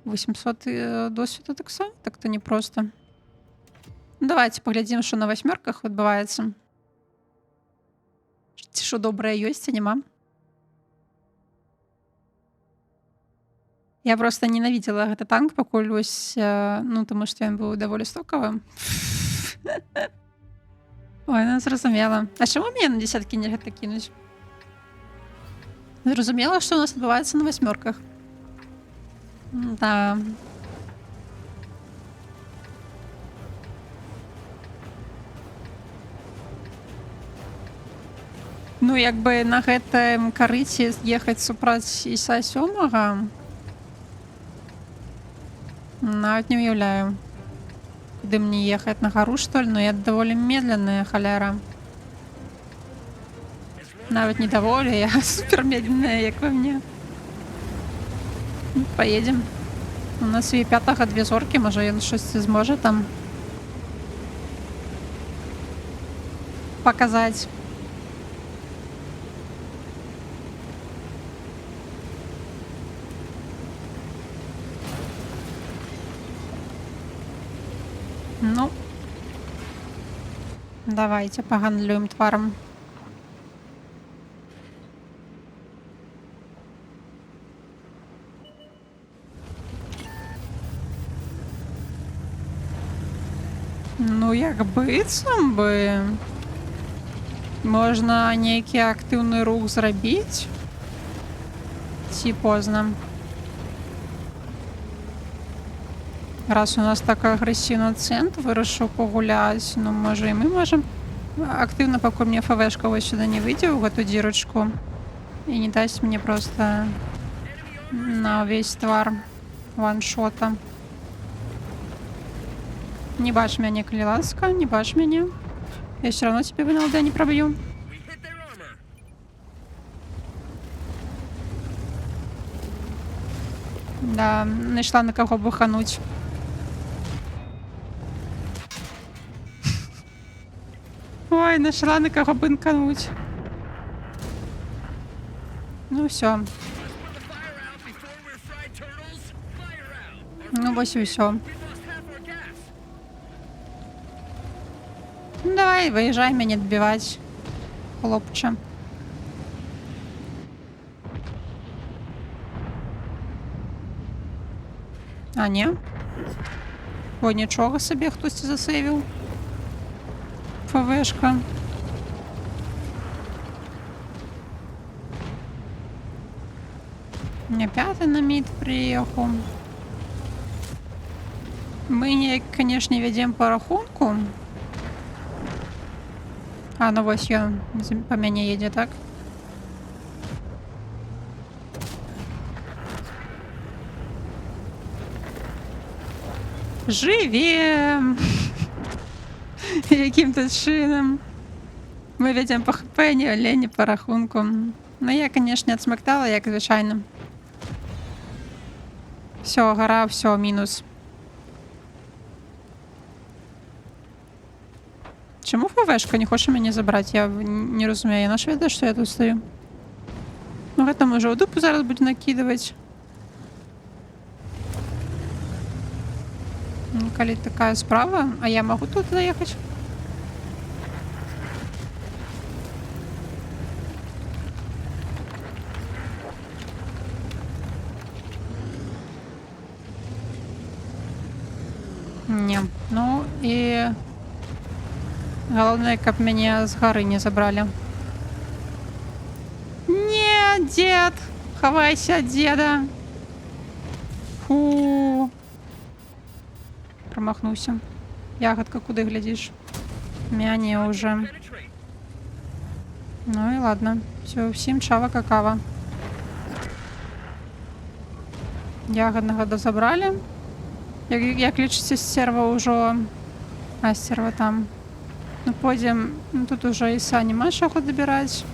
800 досведу таксама? Так-то непросто. Давайте паглядзім, што на 8-ках адбываецца. Ці што добрае ёсць, а няма? Я просто ненавидела гэты танк, пакуль вось, ну, таму што ён быў даволі стокавым. Ой, ну, зразумела. А чаму мяне на десяткі нельга кінуць? Зразумела, што у нас адбываецца на 8-ках. Да. Ну, як бы на гэтым карыце ехаць супраць Іса 7, нават не уяўляю. Куды мне ехаць, на гару, што ли? Ну, я даволі медленная халяра. Нават не даволі, я супер медленная, як во мне. Поедем. У нас і 5-га 2 зоркі, можа ён щось зможа там показаць. Ну, давайте погандлюем тваром. Ну, як быццам бы можна нейкі актыўны рух зрабіць. Ці позна. Раз у нас так агрэсіўна цэнт вырашыў пагуляць, ну, можа, і мы можам актыўна, пакуль мне ФВшка вось сюда не выйдзе ў гэту дзірачку і не дасць мне просто на ўвесь твар ваншота. Не бачь мяне, калі ласка, не бачь мяне. Я все равно тебе в НЛД не пробью. Да, нашла на кого бухануть. Ой, нашла на кого бынкануть. Ну все. Ну вось і все. Ну, давай, выезжай меня отбивать. хлопче. А, ні? О, нічого собі, хтось засейвив. ФВшка. Не п'ятий на мід приїхав. Ми, конечно, ведем по рахунку. А, ну ось ён по мяне едзе, так? Живем! Яким тут чином? Ми ведем по ХП, але не по рахунку. Ну, я, конечно, отсмоктала, як звичайно. Все, гора, все, мінус. Чому ФВшка не хоче мені забрати? Я не розумію. Я наш веде, що я тут стою. Ну, это може у дупу зараз буде накидувати. Ну, коли така справа, а я можу тут заїхати? Ні. Ну, і... Головне, каб мене з гори не забрали. Ні, дед! Ховайся, деда! Фу! Промахнувся. Ягодка, куди глядиш? Мяне уже. Ну і ладно. Все, всім чава какава. Ягодного дозабрали. Як лічиться стерва уже. А, стерва там. Ну, пойдем. Ну, тут уже Иса нема чого добирать.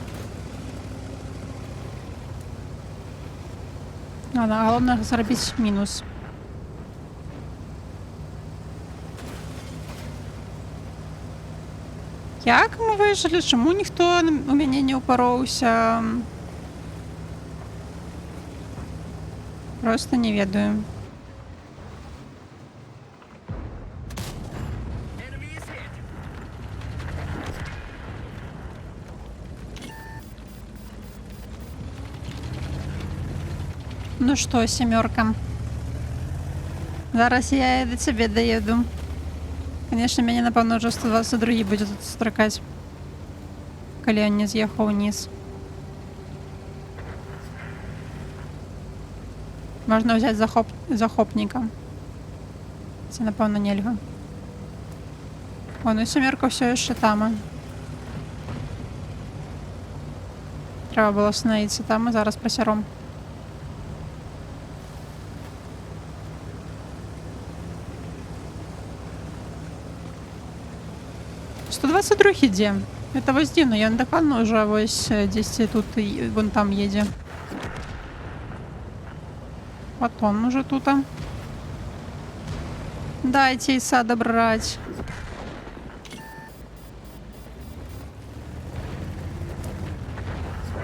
Ладно, головне заробити мінус. Як ми вижили? Чому ніхто у мене не упоровся? Просто не ведаю. Ну что, семерка. Зараз я до тебе доеду. Конечно, меня, напевно, уже 122 будет тут строкать. Коли он не з'їхав вниз. Можна взяти захопника. Це, напевно, нельга. О, ну семерка все ще там. Треба було остановитися там, і зараз просяром. Где? Это вось дивно, я докладно уже вось десь тут вон там едет. Вот он уже тут. Дайте Иса добрать.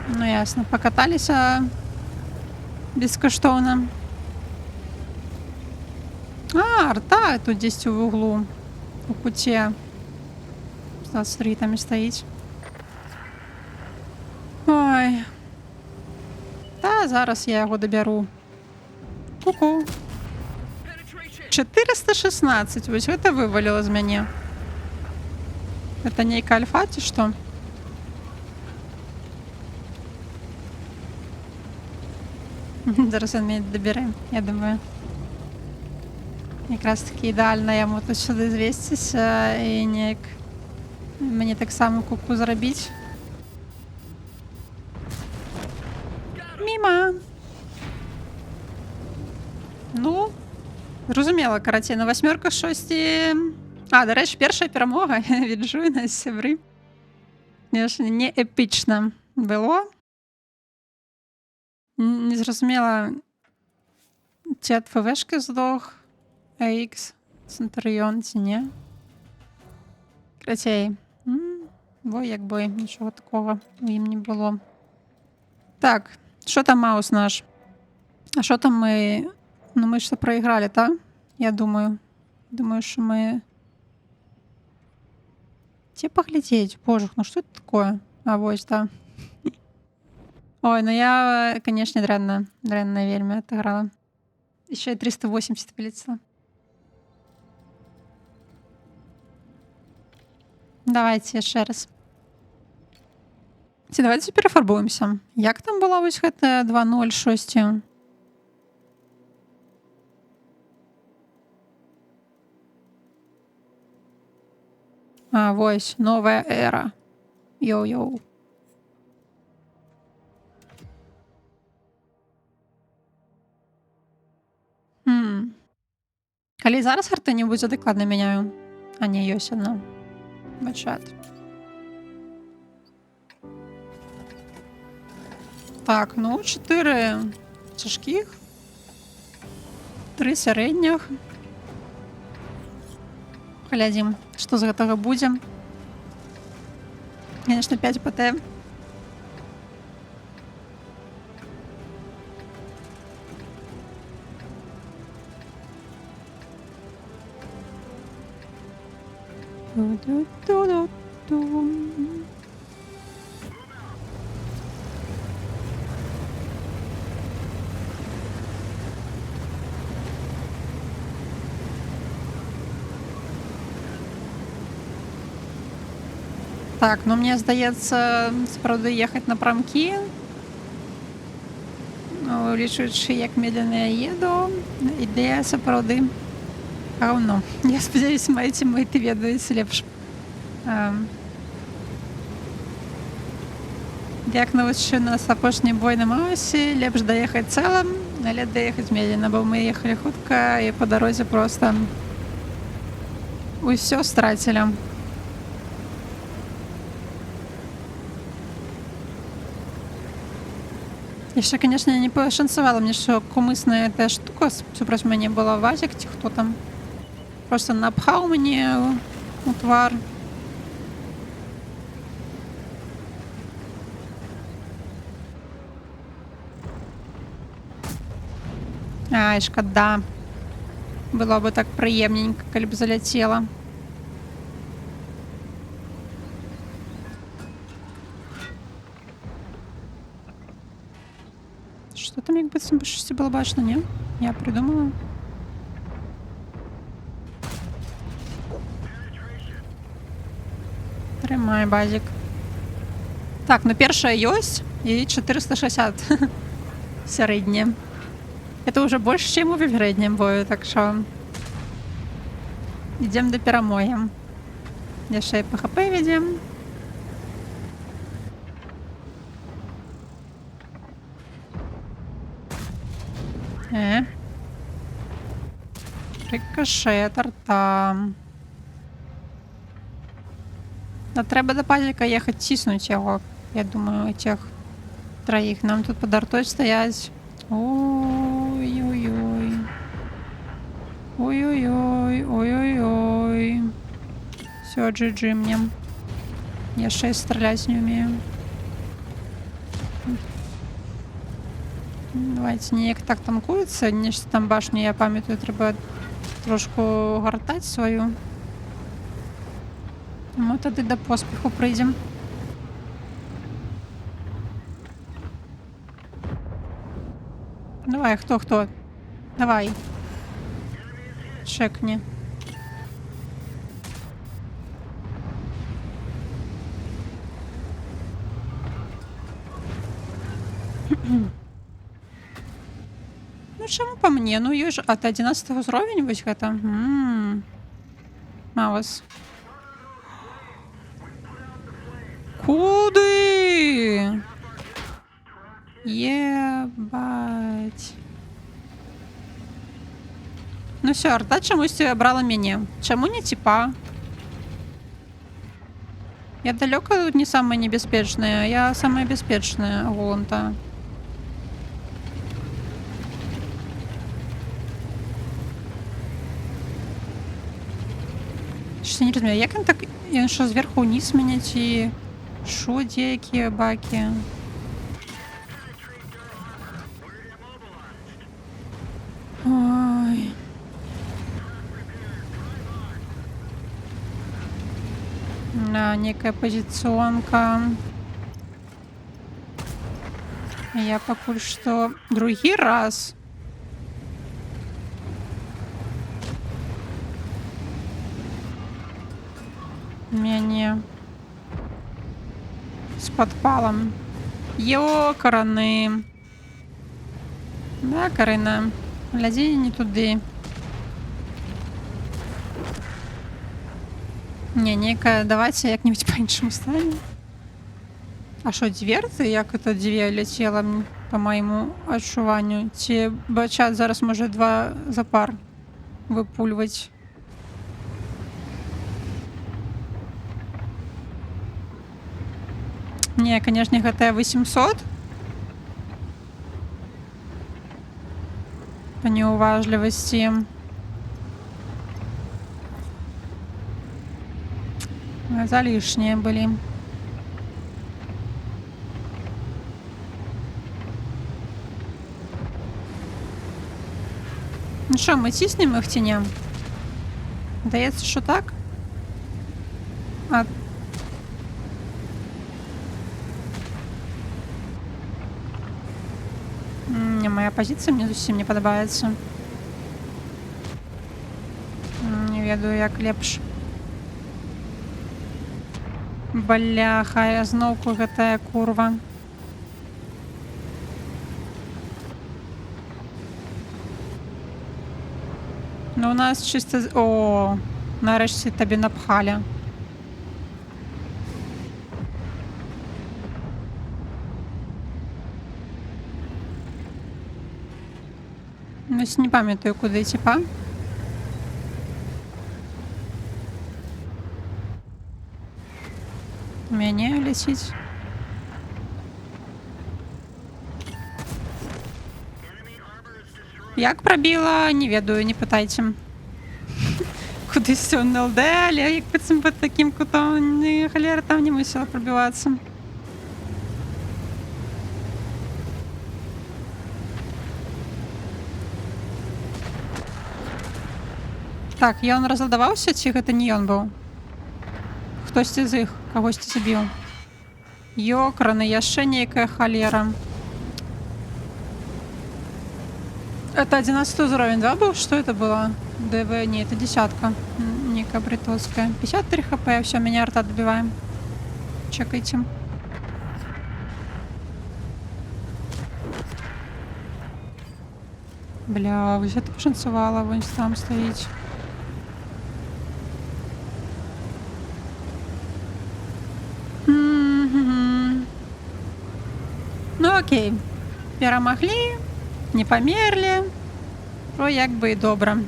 Ну ясно, покатались бескоштовно. А, арта тут десь в углу. У путі. 23 там і стоїть. Ой. Та зараз я його доберу. Ку-ку. 416. Ось це вивалило з мене. Это нейка альфа, чи що? Зараз він мене добере, я думаю. Якраз таки ідеально йому тут сюди звестися і ніяк мені так само куку заробити. Міма. Ну, зрозуміло, коротше, на восьмерках щось і... А, до речі, перша перемога від Жуйна з Севри. Звісно, не епічно було. Не зрозуміла, чи від ФВшки здох AX Центуріон, чи ні. Короче, бой як бой, нічого такого їм не було. Так, що там Маус наш? А що там ми... Ну ми ж проіграли, так? Я думаю. Думаю, що ми... Где поглядеть? Боже, ну что это такое? А вось, да. Ой, ну я, канешне, дрэнна вельмі адыграла. Еще и 380 вылетело. Давайте яшчэ раз. Ці давайте перафарбуемся. Як там была вось гэтая 2.0 шосці? А, вось, новая эра. Йоу-йоу. Калі зараз харты-небудзь адыкладна мяняю. А не, ёсць адна. Бачат. Так, ну 4 цяжкіх, 3 сярэдніх. Глядзім, што з гэтага будзе. Конечно, 5 ПТ. Так, ну мне здаецца, сапраўды ехаць напрамкі. Лічуючы, як медленно я еду, ідэя сапраўды гаўно. Я спадзяюся, маеце мэйты ведаюць лепш. Як навучыў нас апошні бой на Маусе, лепш даехаць цэлым, але даехаць медленно, бо мы ехалі хутка і па дарозе проста усё страцілі. Яшчэ, конечно, не пашанцавала мне, што кумысная эта штука супраць мяне была Вазік ці хто там. Просто напхаў мне у твар. Ай, шкада. Было бы так прыемненька, калі б заляцела. Что там як быццам бы штосьці было бачна, не? Я придумала. Трымай, базік. Так, ну першая ёсць і 460 сярэдне. Это уже больш, чым у папярэднім бою, так што ідзем да перамогі. Яшчэ і ПХП ведзем. Рикошет, арта. Да трэба да пазіка ехаць ціснуць яго. Я думаю, этих троих. Нам тут под артой стоять. Ой-ой-ой. Ой-ой-ой. Ой-ой-ой. Все, GG мне. Я 6 стрелять не умею. Давайте неяк так танкуецца. Нешта там башню, я памятаю, трэба трошку гартаць сваю. Мы тады да поспеху прыйдзем. Давай, хто? Давай. Чекни. Ну чаму па мне? Ну ёж, а ты 11 ўзровень вось гэта? Маус. Куды? Ебать. Ну все, арта чамусьці абрала мяне. Чаму не типа? Я далёка тут не самая небяспечная, я самая бяспечная гонта. Что не разумею, як он так, ён що зверху вниз мяняць і шо, дзе якія бакі? Ой. Да, некая позиционка. Я пакуль што другі раз. Мяне з падпалам. Ёкараны. Да, Карына, глядзі не туды. Не, нейкая, давайте як-нибудь по-іншаму станем. А що, дверцы? Як это дзве ляцела по моему адчуванню? Ці бачат зараз можа два запар выпульваць? Не, конечно, гэтая 800. По неуважлівасці. Залішнія былі. Ну що, ми ціснем їх ці ні? Здається, що так? А... Не, моя позиція мені зовсім не подобається. Не ведаю, як лепш. Бляха, я зноўку гэтая курва. Ну, у нас чисто... О, нарешті табі напхали. Ну, не пам'ятаю, куди, типа. Мяне летить. Як пробіла, не ведаю, не питайте. Кудись на ЛД, але як під таким кутом, холера там не мусила пробиватися. Так, ён разладаваўся, ці гэта не ён быў? Хтосьці з іх кагосьці забіў. Ёкраны, яшчэ нейкая холера. Это 11 уровень, да, был? Что это было? ДВ, не, это десятка. Некая бритовская. 53 хп, все, меня арта добиваем. Чекайте. Бля, вы это пошанцевала, вон там стоить. Ну окей. Перемогли. Не памерлі, то як бы і добра.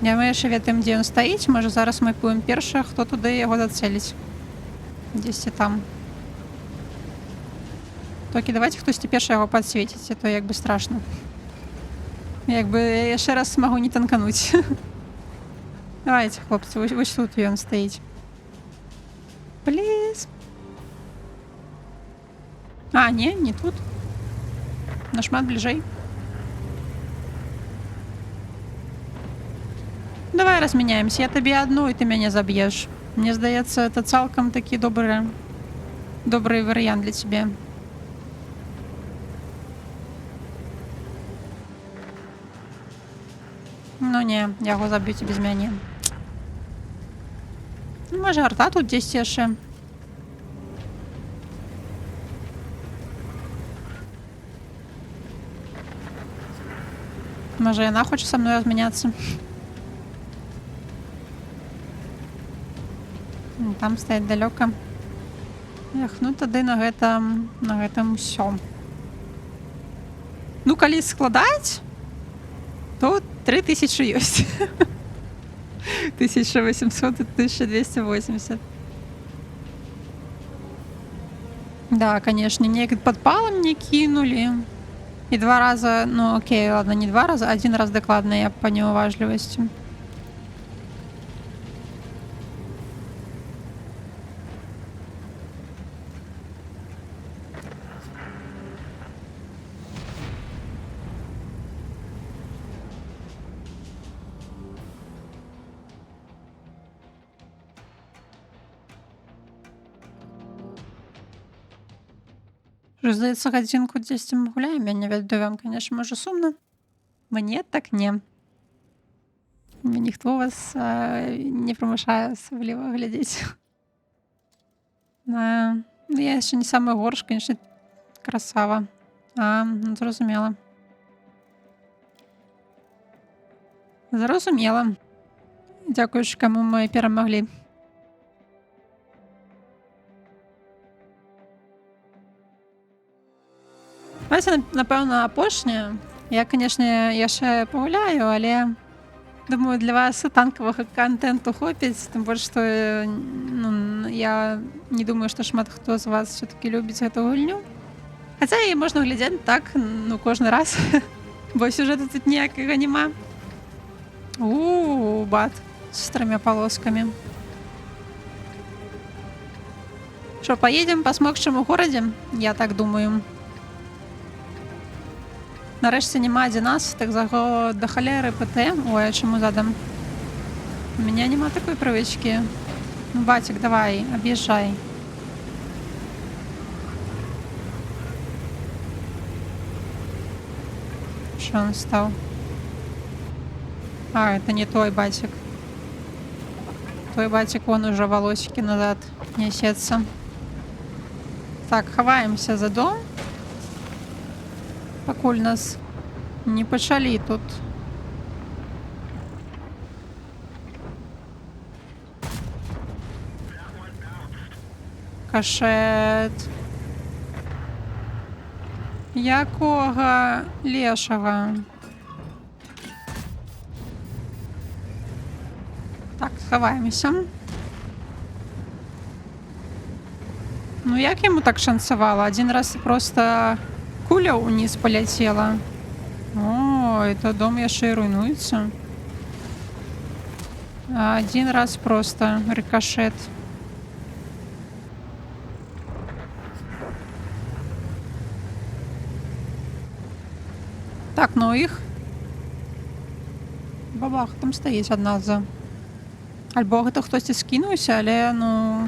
Я мы яшчэ ведаем, дзе ён стаіць, можа зараз мы будем першыя, хто туды яго зацэліць. Дзесьці там. Толькі давайте хтосьці першы яго падсвеціць, а то як бы страшна. Як бы яшчэ раз магу не танкануць. Давайте, хлопцы, вось тут ён стаіць. Плиз. А, не тут. Нашмат бліжэй. Давай разменяемся. Я тебе одну, и ты меня забьешь. Мне здаецца, это цалкам такі добрый варыянт для тебе. Ну не, я яго заб'юць без мяне. Ну, можа, арта тут дзесьці яшчэ. Можа, яна хоча са мной разменяцца. Там стаіць далёка. Эх, ну тады на гэтым усё. Ну, калі складаць, то 3000 ёсць. 1800 и 1280. Да, конечно, неяк падпалам не кінулі. І 2 раза, ну окей, ладно, не 2 раза, 1 раз дакладна я па неуважлівасці. Вже, здається, годинку десь ми гуляємо, я не ведаю вам, звісно, може сумно. Мені так ні. Ніхто вас не примушає особливо глядіти. Я ще не самий горш, звісно, красава. Ну, зрозуміла. Зрозуміла. Дякую, кому ми перемогли. Давайте, напевно, апошнє. Я, звісно, я ще погуляю, але думаю, для вас танкового контенту хопить, тим більше, що ну, я не думаю, що шмат хто з вас все-таки любить цю гульню. Хоча її можна глядати так, ну, кожен раз, бо сюжету тут ніякого нема. Бат с 3 полосками. Что, поедем по смокчему городе? Я так думаю. Нарешті нема 11, заго до холери ПТ. Ой, а чому задам? У меня нема такой привычки. Ну, батик, давай, объезжай. Что он стал? Это не той батик. Той батик, вон уже волосики назад несется. Так, ховаемся за дом. Покуль нас не почали тут. Кашет. Якого лешого? Так, ховаємося. Ну як йому так шансовало? Один раз просто куля вниз полетела. О, это дом еще и руйнуется. А один раз просто рикошет. Так, ну їх. Бабах, там стоїть одна за. Альбо гэта хтось скинувся, але, ну,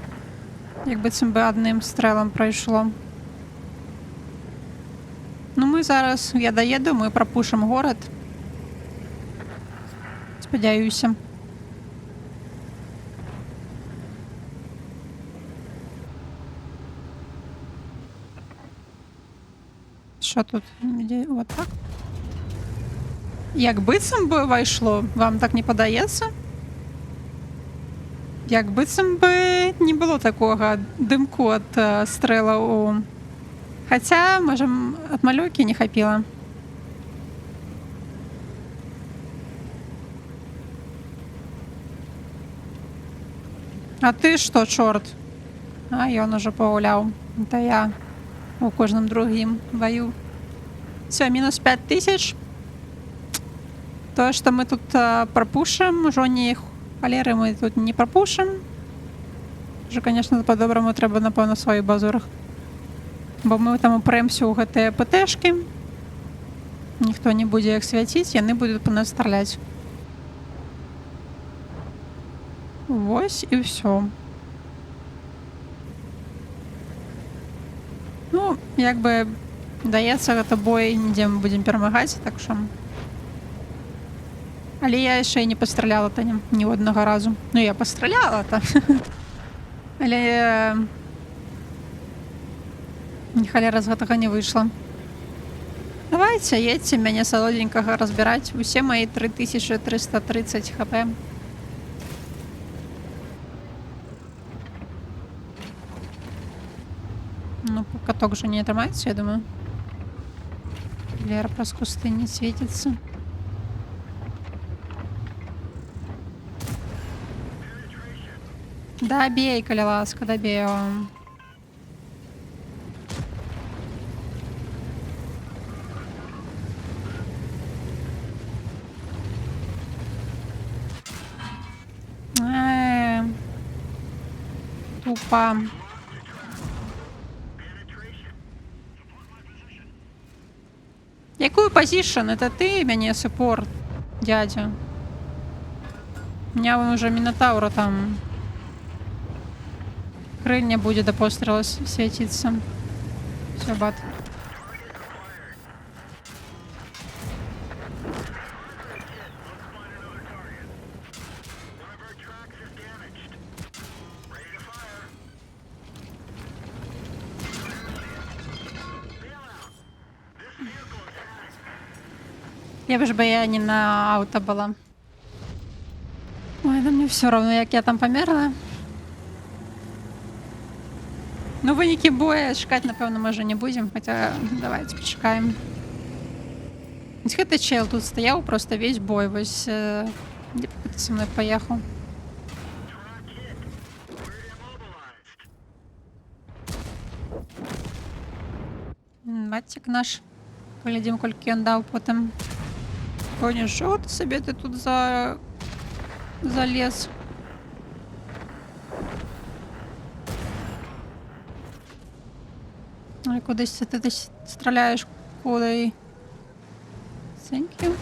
якби цим би одним стрелом пройшло. Ну, ми зараз, я доїду, ми пропушимо город. Сподіваюся. Що тут? Вот так. Якби цим би вийшло, вам так не подається? Якби цим би не було такого димку від стрела у... Хотя, може, від малюки не хапіло. А ти що, чорт? А, і он уже погуляв. Та я у кожному другим бою. Все, мінус 5000. То, що ми тут пропушимо, жодні холери ми тут не пропушимо. Вже, звісно, по-доброму треба, напевно, свої базурах. Бо ми там упремся у ГТ ПТшки. Ніхто не буде їх святити, вони будуть по нас стріляти. Ось і все. Ну, якби дається це бой, ніде ми будемо перемагати, так що... Але я ще й не постріляла та ні одного разу. Ну, я постріляла та. Але... Ні холера з гэтага не вийшло. Давайте, едьте мяне солоденького разбирать. Усе мои 3330 хп. Ну, каток же не отрывается, я думаю. Лера просто кусты не светится. Да бей, коли ласка, да бей его. Тупо. Якую позишн? Это ты мяне суппорт, дядя? У меня вон уже Минотавра там. Крылья будет до пострела светиться. Все, бат. Лепш бы я не на ауто была. Ой, да мне все равно, як я там померла. Ну, вынікі боя чакаць, напэўна, мы уже не будзем, хаця давайте пачакаем. Вось гэты чел тут стаяў просто весь бой, вось дзе б ты са мной паехаў. Бацік наш. Паглядзім, колькі ён даў потым. Коні, що ти собі ти тут залез? Ой, кудись ти десь стріляєш, куди? Thank you.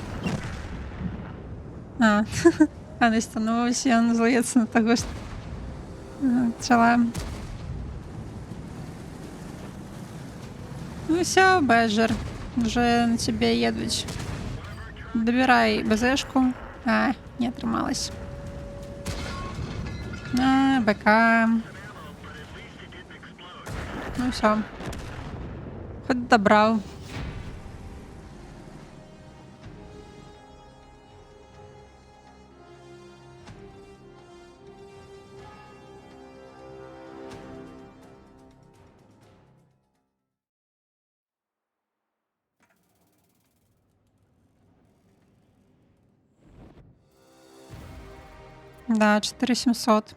А, а не становився, він злиться на того, що чела. Ну все, Беджер, вже на тебе їдуть. Добирай БЗшку. А, не отрималась. А, БК. Ну все. Хоть добрал. Да, 4700.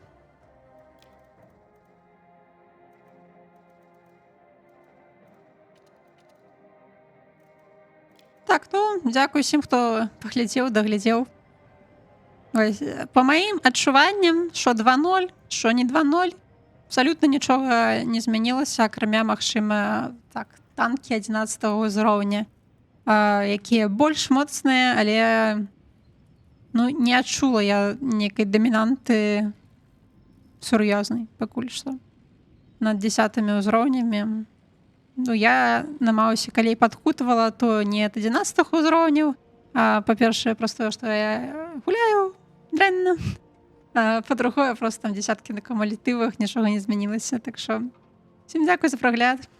Так, ну, дзякуй всім, хто паглядзеў, даглядзеў. Ось, па маім адчуванням, що 2-0, що не 2-0, абсалютна нічога не змянілася, акрамя, магчыма, так, танкі 11-го ўзроўня, якія больш моцныя, але ну, не адчула я нейкай дамінанты сур'ёзнай пакуль што над 10-ми ўзроўнямі. Ну, я на маусе калі падкутвала, то не ад 11-х ўзроўняў, а па-першае, проста што я гуляю дрэнна, а па-другое, проста там дзесяткі на кумулятывах, нічога не змянілася. Так што всім дзякуй за прагляд.